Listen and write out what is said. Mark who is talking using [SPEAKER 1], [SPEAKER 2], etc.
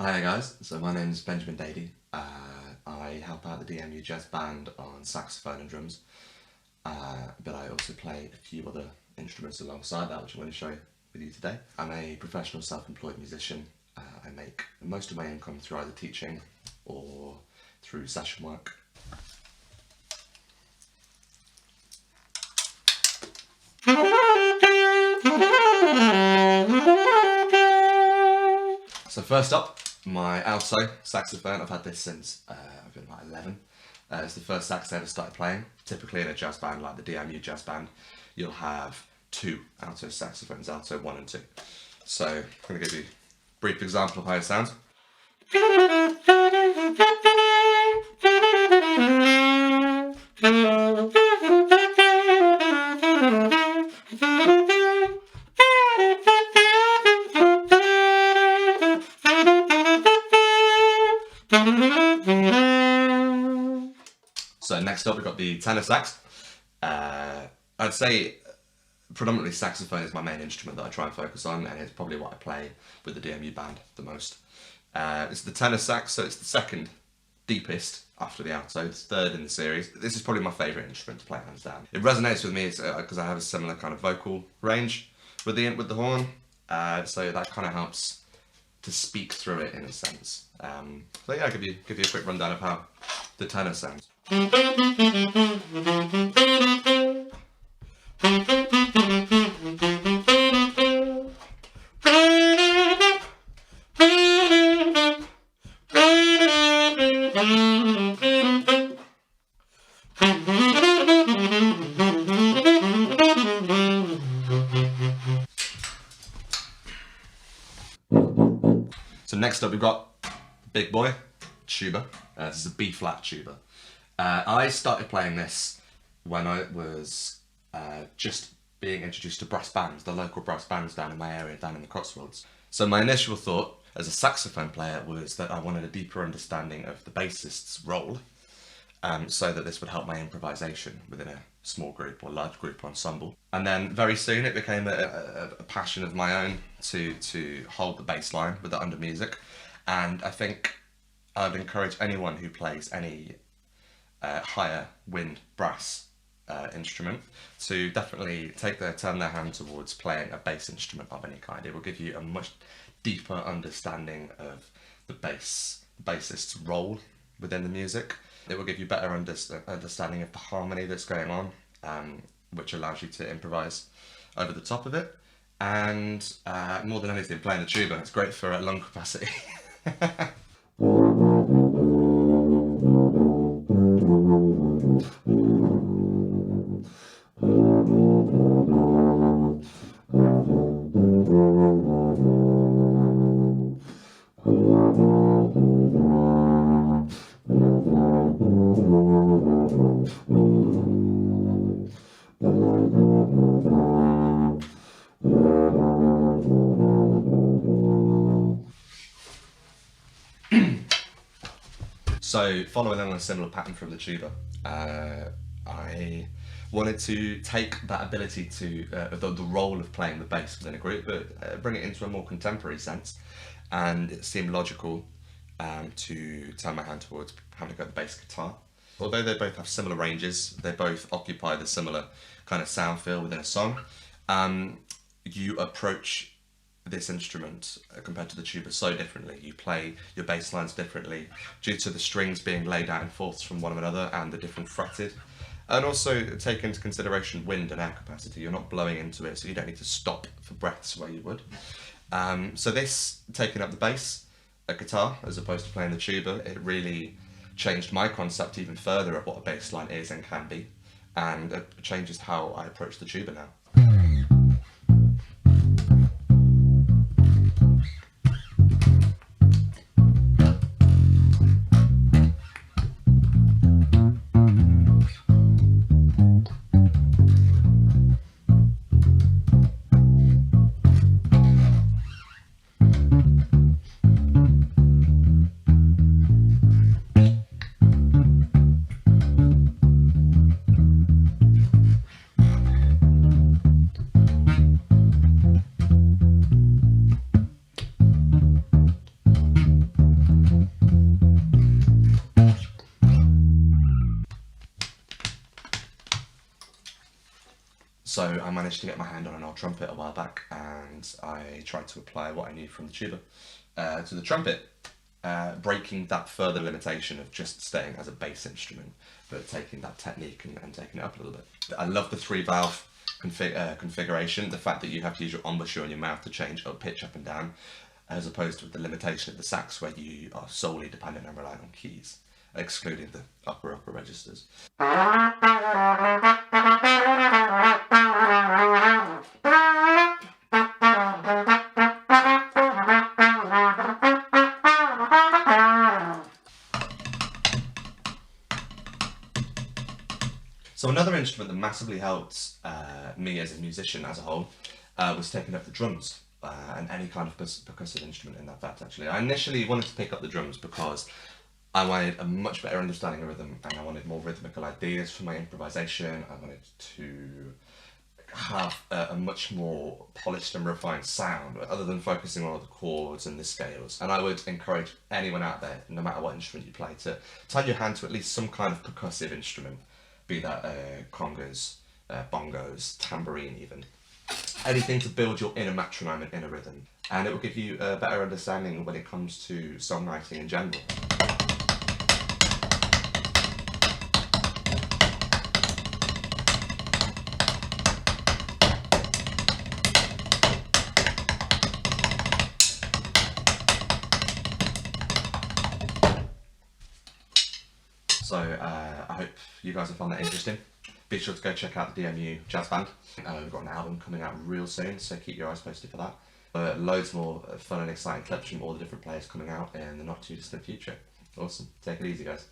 [SPEAKER 1] Hi guys, so my name is Benjamin Dady. I help out the DMU Jazz Band on saxophone and drums, but I also play a few other instruments alongside that, which I'm going to show with you today. I'm a professional self-employed musician. I make most of my income through either teaching or through session work. So first up, my alto saxophone. I've had this since I've been about 11. It's the first sax I ever started playing. Typically in a jazz band like the DMU Jazz Band, you'll have two alto saxophones, alto 1 and 2. So I'm going to give you a brief example of how it sounds. So next up we've got the tenor sax. I'd say predominantly saxophone is my main instrument that I try and focus on, and it's probably what I play with the DMU band the most. It's the tenor sax, so it's the second deepest after the alto. It's third in the series. This is probably my favourite instrument to play, hands down. It resonates with me because I have a similar kind of vocal range with the horn, so that kind of helps to speak through it in a sense. So yeah, I'll give you a quick rundown of how the tenor sounds. So next up we've got the big boy, tuba. This is a B-flat tuba. I started playing this when I was just being introduced to brass bands, the local brass bands down in my area, down in the Cotswolds. So my initial thought as a saxophone player was that I wanted a deeper understanding of the bassist's role, so that this would help my improvisation within a small group or large group ensemble. And then very soon it became a passion of my own to hold the bass line with the under music. And I think I'd encourage anyone who plays any higher wind brass instrument to definitely turn their hand towards playing a bass instrument of any kind. It will give you a much deeper understanding of the bassist's role within the music. It will give you better understanding of the harmony that's going on, which allows you to improvise over the top of it. And more than anything, playing the tuba, it's great for lung capacity. So, following on a similar pattern from the tuba, I wanted to take that ability to, the role of playing the bass within a group, but bring it into a more contemporary sense. And it seemed logical to turn my hand towards having a go at the bass guitar. Although they both have similar ranges, they both occupy the similar kind of sound feel within a song. You approach this instrument compared to the tuba so differently. You play your bass lines differently due to the strings being laid out in fourths from one another and the different fretted. And also take into consideration wind and air capacity. You're not blowing into it, so you don't need to stop for breaths where you would. So this, taking up the bass, a guitar, as opposed to playing the tuba, it really changed my concept even further of what a bass line is and can be. And it changes how I approach the tuba now. So I managed to get my hand on an old trumpet a while back, and I tried to apply what I knew from the tuba to the trumpet, breaking that further limitation of just staying as a bass instrument, but taking that technique and taking it up a little bit. I love the 3-valve configuration, the fact that you have to use your embouchure and your mouth to change pitch up and down, as opposed to the limitation of the sax where you are solely dependent and reliant on keys, excluding the upper registers. So another instrument that massively helped me as a musician as a whole was taking up the drums and any kind of percussive instrument in that fact, actually. I initially wanted to pick up the drums because I wanted a much better understanding of rhythm, and I wanted more rhythmical ideas for my improvisation. I wanted to have a much more polished and refined sound, other than focusing on all the chords and the scales. And I would encourage anyone out there, no matter what instrument you play, to turn your hand to at least some kind of percussive instrument, be that congas, bongos, tambourine even. Anything to build your inner metronome and inner rhythm. And it will give you a better understanding when it comes to songwriting in general. So I hope you guys have found that interesting. Be sure to go check out the DMU Jazz Band. We've got an album coming out real soon, so keep your eyes posted for that. Loads more fun and exciting clips from all the different players coming out in the not too distant future. Awesome. Take it easy, guys.